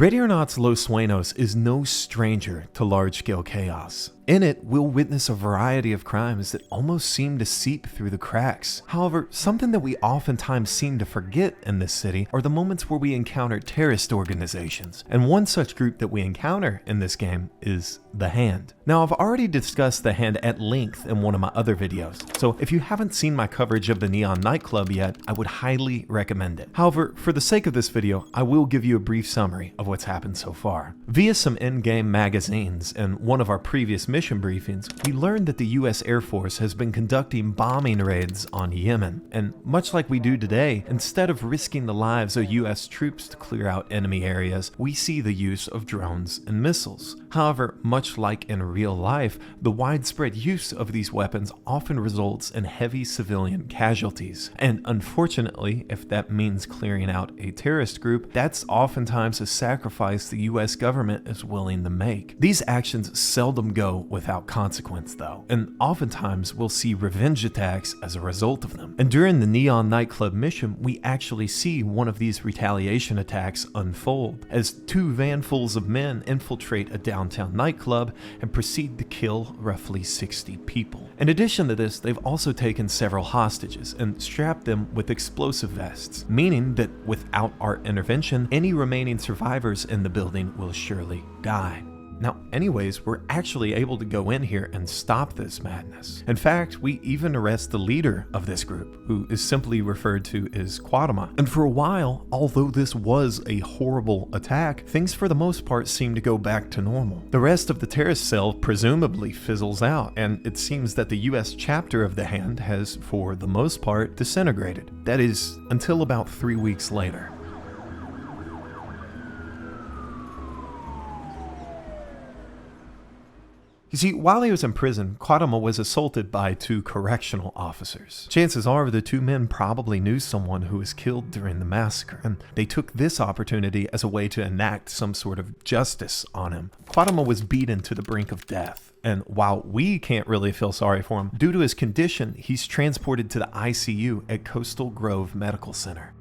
Radionauts Los Sueños is no stranger to large-scale chaos. In it, we'll witness a variety of crimes that almost seem to seep through the cracks. However, something that we oftentimes seem to forget in this city are the moments where we encounter terrorist organizations. And one such group that we encounter in this game is the Hand. Now, I've already discussed the Hand at length in one of my other videos, so if you haven't seen my coverage of the Neon nightclub yet, I would highly recommend it. However, for the sake of this video, I will give you a brief summary of what's happened so far. Via some in-game magazines and one of our previous mission briefings, we learned that the US Air Force has been conducting bombing raids on Yemen, and much like we do today, instead of risking the lives of US troops to clear out enemy areas, we see the use of drones and missiles. However, much like in real life, the widespread use of these weapons often results in heavy civilian casualties, and unfortunately, if that means clearing out a terrorist group, that's oftentimes a sacrifice the US government is willing to make. These actions seldom go without consequence though, and oftentimes we'll see revenge attacks as a result of them. And during the Neon nightclub mission, we actually see one of these retaliation attacks unfold, as two vanfuls of men infiltrate a downtown nightclub and proceed to kill roughly 60 people. In addition to this, they've also taken several hostages and strapped them with explosive vests, meaning that without our intervention, any remaining survivors in the building will surely die. Now, anyways, we're actually able to go in here and stop this madness. In fact, we even arrest the leader of this group, who is simply referred to as Quadama. And for a while, although this was a horrible attack, things for the most part seem to go back to normal. The rest of the terrorist cell presumably fizzles out, and it seems that the US chapter of the Hand has, for the most part, disintegrated. That is, until about 3 weeks later. You see, while he was in prison, Quadama was assaulted by two correctional officers. Chances are the two men probably knew someone who was killed during the massacre, and they took this opportunity as a way to enact some sort of justice on him. Quadama was beaten to the brink of death, and while we can't really feel sorry for him, due to his condition, he's transported to the ICU at Coastal Grove Medical Center.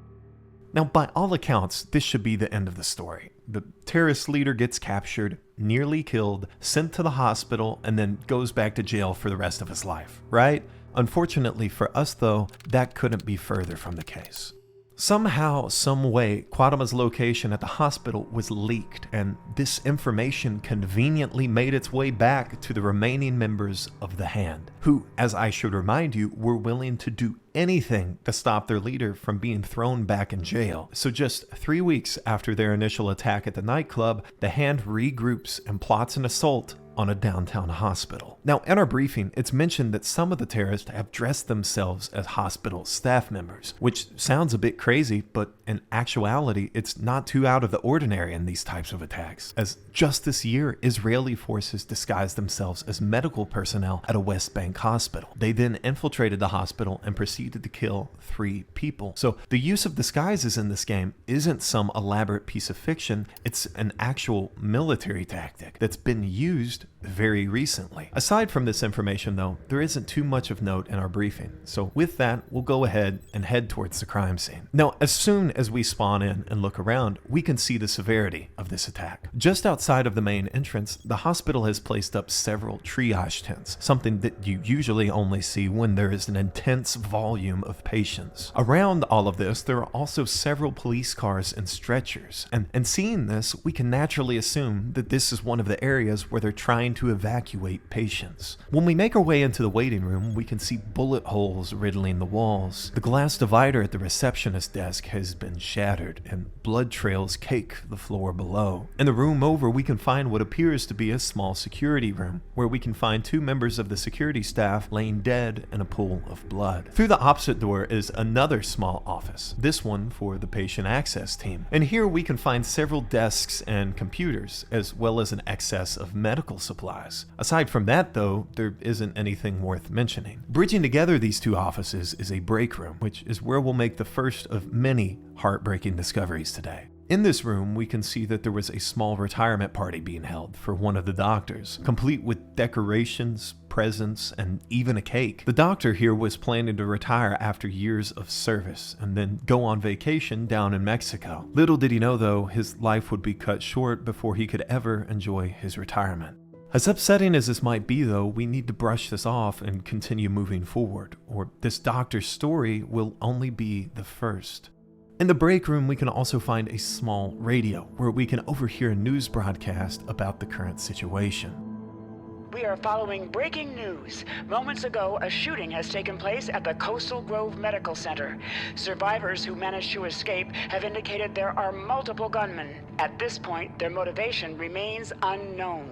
Now, by all accounts, this should be the end of the story. The terrorist leader gets captured, nearly killed, sent to the hospital, and then goes back to jail for the rest of his life, right? Unfortunately for us, though, that couldn't be further from the case. Somehow, some way, Quadama's location at the hospital was leaked, and this information conveniently made its way back to the remaining members of the Hand, who, as I should remind you, were willing to do anything to stop their leader from being thrown back in jail. So just 3 weeks after their initial attack at the nightclub, the Hand regroups and plots an assault on a downtown hospital. Now, in our briefing, it's mentioned that some of the terrorists have dressed themselves as hospital staff members, which sounds a bit crazy, but in actuality, it's not too out of the ordinary in these types of attacks, as just this year, Israeli forces disguised themselves as medical personnel at a West Bank hospital. They then infiltrated the hospital and proceeded to kill 3 people. So the use of disguises in this game isn't some elaborate piece of fiction, it's an actual military tactic that's been used very recently. Aside from this information though, there isn't too much of note in our briefing, so with that, we'll go ahead and head towards the crime scene. Now, as soon as we spawn in and look around, we can see the severity of this attack. Just outside of the main entrance, the hospital has placed up several triage tents, something that you usually only see when there is an intense volume of patients. Around all of this, there are also several police cars and stretchers, and seeing this, we can naturally assume that this is one of the areas where they're trying to evacuate patients. When we make our way into the waiting room, we can see bullet holes riddling the walls. The glass divider at the receptionist desk has been shattered, and blood trails cake the floor below. In the room over, we can find what appears to be a small security room, where we can find 2 members of the security staff laying dead in a pool of blood. Through the opposite door is another small office, this one for the patient access team. And here we can find several desks and computers, as well as an excess of medical supplies. Aside from that though, there isn't anything worth mentioning. Bridging together these 2 offices is a break room, which is where we'll make the first of many heartbreaking discoveries today. In this room, we can see that there was a small retirement party being held for one of the doctors, complete with decorations, presents, and even a cake. The doctor here was planning to retire after years of service and then go on vacation down in Mexico. Little did he know, though, his life would be cut short before he could ever enjoy his retirement. As upsetting as this might be, though, we need to brush this off and continue moving forward, or this doctor's story will only be the first. In the break room, we can also find a small radio where we can overhear a news broadcast about the current situation. We are following breaking news. Moments ago, a shooting has taken place at the Coastal Grove Medical Center. Survivors who managed to escape have indicated there are multiple gunmen. At this point, their motivation remains unknown.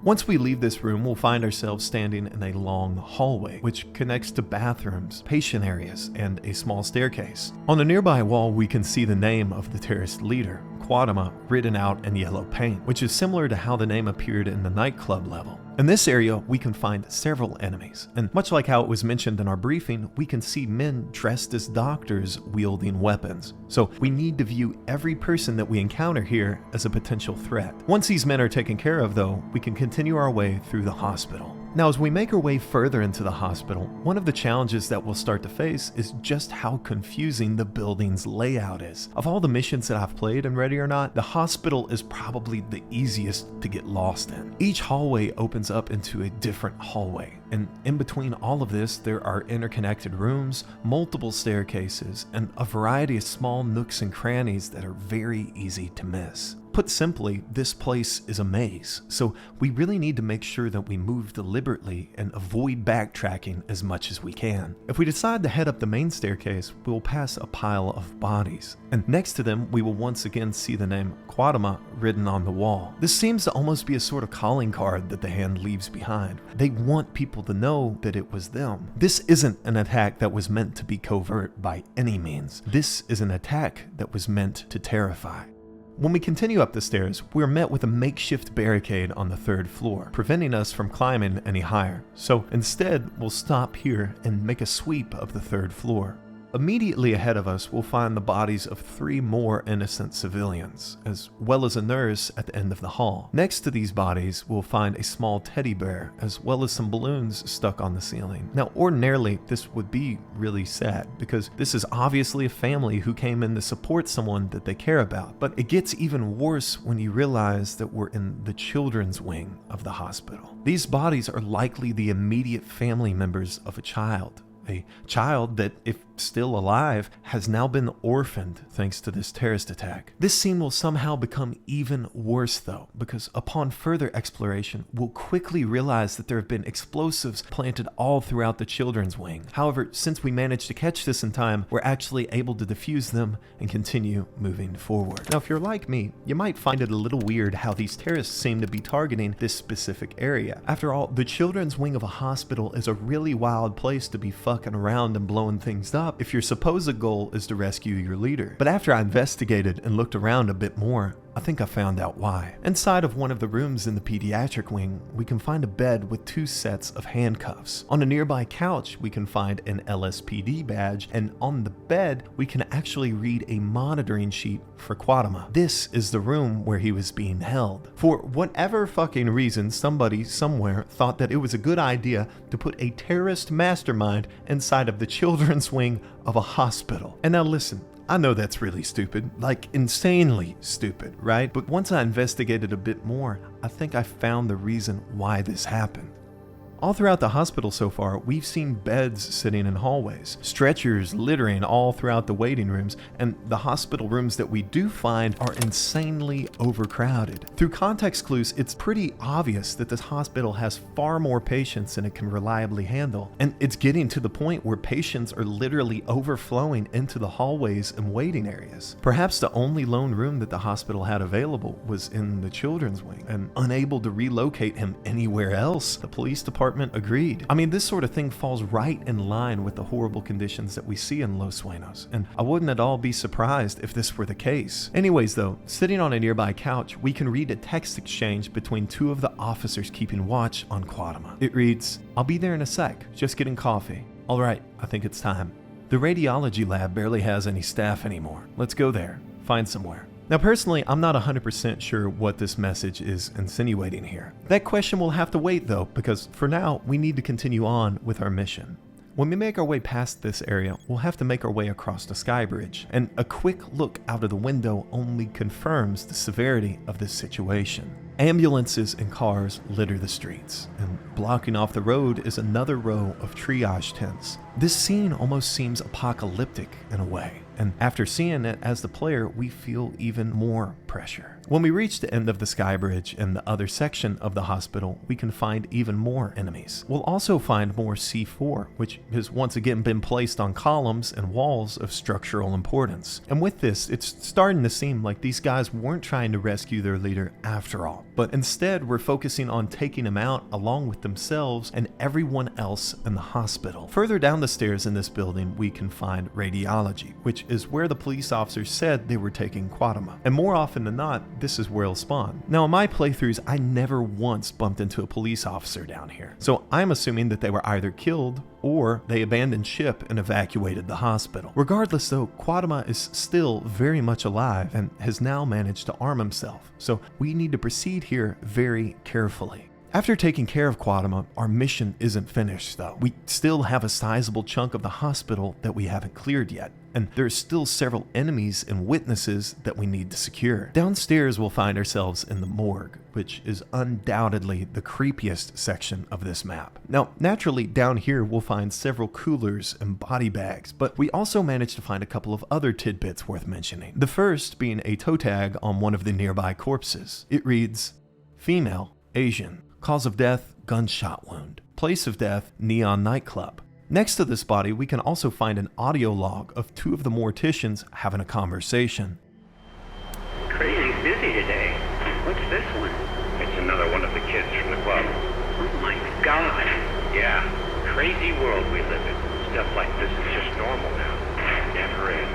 Once we leave this room, we'll find ourselves standing in a long hallway, which connects to bathrooms, patient areas, and a small staircase. On a nearby wall, we can see the name of the terrorist leader, Quadama, written out in yellow paint, which is similar to how the name appeared in the nightclub level. In this area, we can find several enemies, and much like how it was mentioned in our briefing, we can see men dressed as doctors wielding weapons. So we need to view every person that we encounter here as a potential threat. Once these men are taken care of, though, we can continue our way through the hospital. Now, as we make our way further into the hospital, one of the challenges that we'll start to face is just how confusing the building's layout is. Of all the missions that I've played in Ready or Not, the hospital is probably the easiest to get lost in. Each hallway opens up into a different hallway, and in between all of this, there are interconnected rooms, multiple staircases, and a variety of small nooks and crannies that are very easy to miss. Put simply, this place is a maze, so we really need to make sure that we move deliberately and avoid backtracking as much as we can. If we decide to head up the main staircase, we will pass a pile of bodies, and next to them we will once again see the name Quadama written on the wall. This seems to almost be a sort of calling card that the hand leaves behind. They want people to know that it was them. This isn't an attack that was meant to be covert by any means. This is an attack that was meant to terrify. When we continue up the stairs, we are met with a makeshift barricade on the 3rd floor, preventing us from climbing any higher. So instead, we'll stop here and make a sweep of the 3rd floor. Immediately ahead of us, we'll find the bodies of 3 more innocent civilians, as well as a nurse at the end of the hall. Next to these bodies, we'll find a small teddy bear, as well as some balloons stuck on the ceiling. Now, ordinarily, this would be really sad, because this is obviously a family who came in to support someone that they care about. But it gets even worse when you realize that we're in the children's wing of the hospital. These bodies are likely the immediate family members of a child that, if still alive, has now been orphaned thanks to this terrorist attack. This scene will somehow become even worse, though, because upon further exploration, we'll quickly realize that there have been explosives planted all throughout the children's wing. However, since we managed to catch this in time, we're actually able to defuse them and continue moving forward. Now, if you're like me, you might find it a little weird how these terrorists seem to be targeting this specific area. After all, the children's wing of a hospital is a really wild place to be fucking around and blowing things up if your supposed goal is to rescue your leader. But after I investigated and looked around a bit more, I think I found out why. Inside of one of the rooms in the pediatric wing, we can find a bed with 2 sets of handcuffs. On a nearby couch, we can find an LSPD badge, and on the bed, we can actually read a monitoring sheet for Quadama. This is the room where he was being held. For whatever fucking reason, somebody somewhere thought that it was a good idea to put a terrorist mastermind inside of the children's wing of a hospital. And now listen, I know that's really stupid, like insanely stupid, right? But once I investigated a bit more, I think I found the reason why this happened. All throughout the hospital so far, we've seen beds sitting in hallways, stretchers littering all throughout the waiting rooms, and the hospital rooms that we do find are insanely overcrowded. Through context clues, it's pretty obvious that this hospital has far more patients than it can reliably handle, and it's getting to the point where patients are literally overflowing into the hallways and waiting areas. Perhaps the only lone room that the hospital had available was in the children's wing, and unable to relocate him anywhere else, the police department agreed. I mean, this sort of thing falls right in line with the horrible conditions that we see in Los Sueños, and I wouldn't at all be surprised if this were the case. Anyways though, sitting on a nearby couch, we can read a text exchange between 2 of the officers keeping watch on Quadama. It reads, "I'll be there in a sec, just getting coffee. All right, I think it's time. The radiology lab barely has any staff anymore. Let's go there. find somewhere. Now personally, I'm not 100% sure what this message is insinuating here. That question will have to wait though, because for now, we need to continue on with our mission. When we make our way past this area, we'll have to make our way across the sky bridge, and a quick look out of the window only confirms the severity of this situation. Ambulances and cars litter the streets, and blocking off the road is another row of triage tents. This scene almost seems apocalyptic in a way, and after seeing it as the player, we feel even more pressure. When we reach the end of the sky bridge and the other section of the hospital, we can find even more enemies. We'll also find more C4, which has once again been placed on columns and walls of structural importance. And with this, it's starting to seem like these guys weren't trying to rescue their leader after all, but instead were focusing on taking him out along with themselves and everyone else in the hospital. Further down the stairs in this building, we can find radiology, which is where the police officers said they were taking Quatama. And more often than not, this is where it'll spawn. Now in my playthroughs, I never once bumped into a police officer down here. So I'm assuming that they were either killed or they abandoned ship and evacuated the hospital. Regardless though, Quatama is still very much alive and has now managed to arm himself. So we need to proceed here very carefully. After taking care of Quatama, our mission isn't finished though. We still have a sizable chunk of the hospital that we haven't cleared yet, and there's still several enemies and witnesses that we need to secure. Downstairs we'll find ourselves in the morgue, which is undoubtedly the creepiest section of this map. Now, naturally down here we'll find several coolers and body bags, but we also managed to find a couple of other tidbits worth mentioning. The first being a toe tag on one of the nearby corpses. It reads, "Female, Asian. Cause of death, gunshot wound. Place of death, neon nightclub." Next to this body, we can also find an audio log of two of the morticians having a conversation. Crazy's busy today. What's this one? It's another one of the kids from the club. Oh my god. Yeah, crazy world we live in. Stuff like this is just normal now. It never is.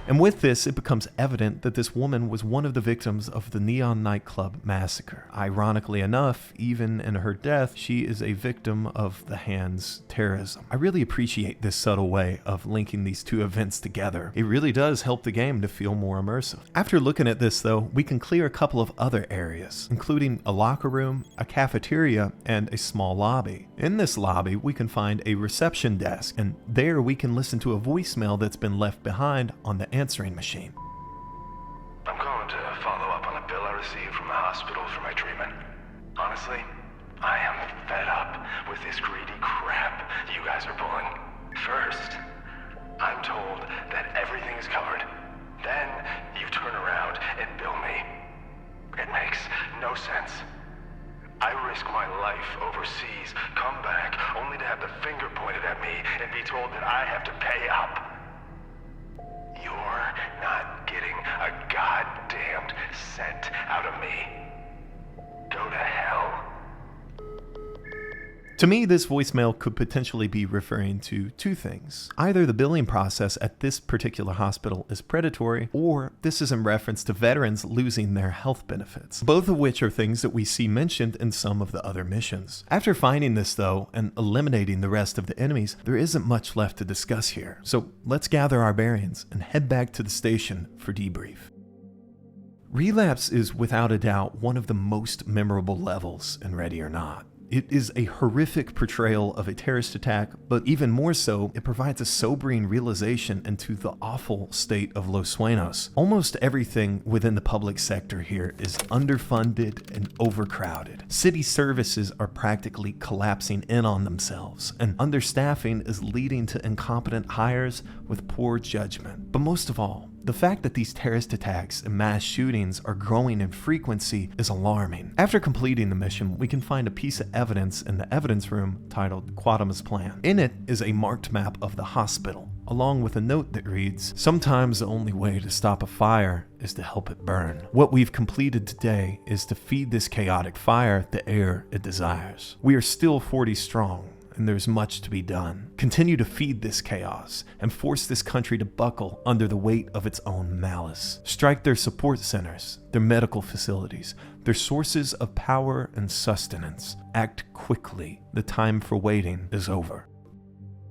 And with this, it becomes evident that this woman was one of the victims of the Neon Nightclub massacre. Ironically enough, even in her death, she is a victim of the Hand's terrorism. I really appreciate this subtle way of linking these two events together. It really does help the game to feel more immersive. After looking at this though, we can clear a couple of other areas, including a locker room, a cafeteria, and a small lobby. In this lobby, we can find a reception desk, and there we can listen to a voicemail that's been left behind on the answering machine. "I'm calling to follow up on a bill I received from the hospital for my treatment. Honestly, I am fed up with this greedy crap you guys are pulling. First, I'm told that everything is covered. Then, you turn around and bill me. It makes no sense. I risk my life overseas, come back, only to have the finger pointed at me and be told that I have to pay up. You're not getting a goddamned cent out of me. Go to hell." To me, this voicemail could potentially be referring to two things. Either the billing process at this particular hospital is predatory, or this is in reference to veterans losing their health benefits, both of which are things that we see mentioned in some of the other missions. After finding this though, and eliminating the rest of the enemies, there isn't much left to discuss here. So let's gather our bearings and head back to the station for debrief. Relapse is without a doubt one of the most memorable levels in Ready or Not. It is a horrific portrayal of a terrorist attack, but even more so, it provides a sobering realization into the awful state of Los Sueños. Almost everything within the public sector here is underfunded and overcrowded. City services are practically collapsing in on themselves, and understaffing is leading to incompetent hires with poor judgment. But most of all, the fact that these terrorist attacks and mass shootings are growing in frequency is alarming. After completing the mission, we can find a piece of evidence in the evidence room titled Quatama's Plan. In it is a marked map of the hospital, along with a note that reads, "Sometimes the only way to stop a fire is to help it burn. What we've completed today is to feed this chaotic fire the air it desires. We are still 40 strong, and there's much to be done. Continue to feed this chaos and force this country to buckle under the weight of its own malice. Strike their support centers, their medical facilities, their sources of power and sustenance. Act quickly. The time for waiting is over."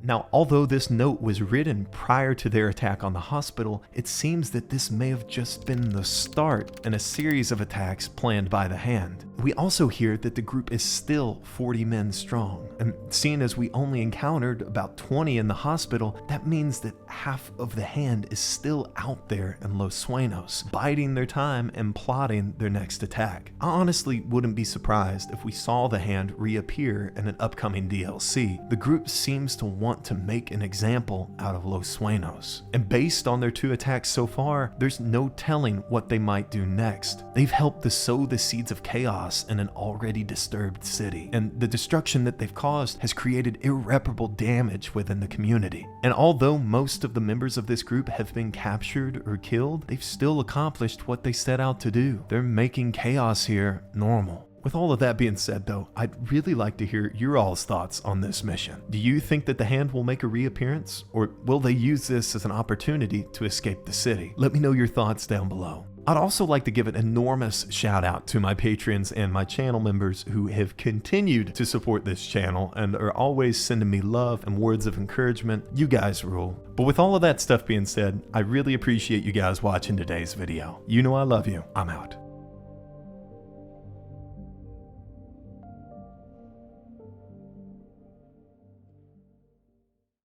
Now, although this note was written prior to their attack on the hospital, it seems that this may have just been the start in a series of attacks planned by the Hand. We also hear that the group is still 40 men strong, and seeing as we only encountered about 20 in the hospital, that means that half of the Hand is still out there in Los Sueños, biding their time and plotting their next attack. I honestly wouldn't be surprised if we saw the Hand reappear in an upcoming DLC. The group seems to want to make an example out of Los Sueños, and based on their 2 attacks so far, there's no telling what they might do next. They've helped to sow the seeds of chaos in an already disturbed city, and the destruction that they've caused has created irreparable damage within the community. And although most of the members of this group have been captured or killed, they've still accomplished what they set out to do. They're making chaos here normal. With all of that being said though, I'd really like to hear your all's thoughts on this mission. Do you think that the Hand will make a reappearance, or will they use this as an opportunity to escape the city? Let me know your thoughts down below. I'd also like to give an enormous shout out to my patrons and my channel members who have continued to support this channel and are always sending me love and words of encouragement. You guys rule. But with all of that stuff being said, I really appreciate you guys watching today's video. You know I love you. I'm out.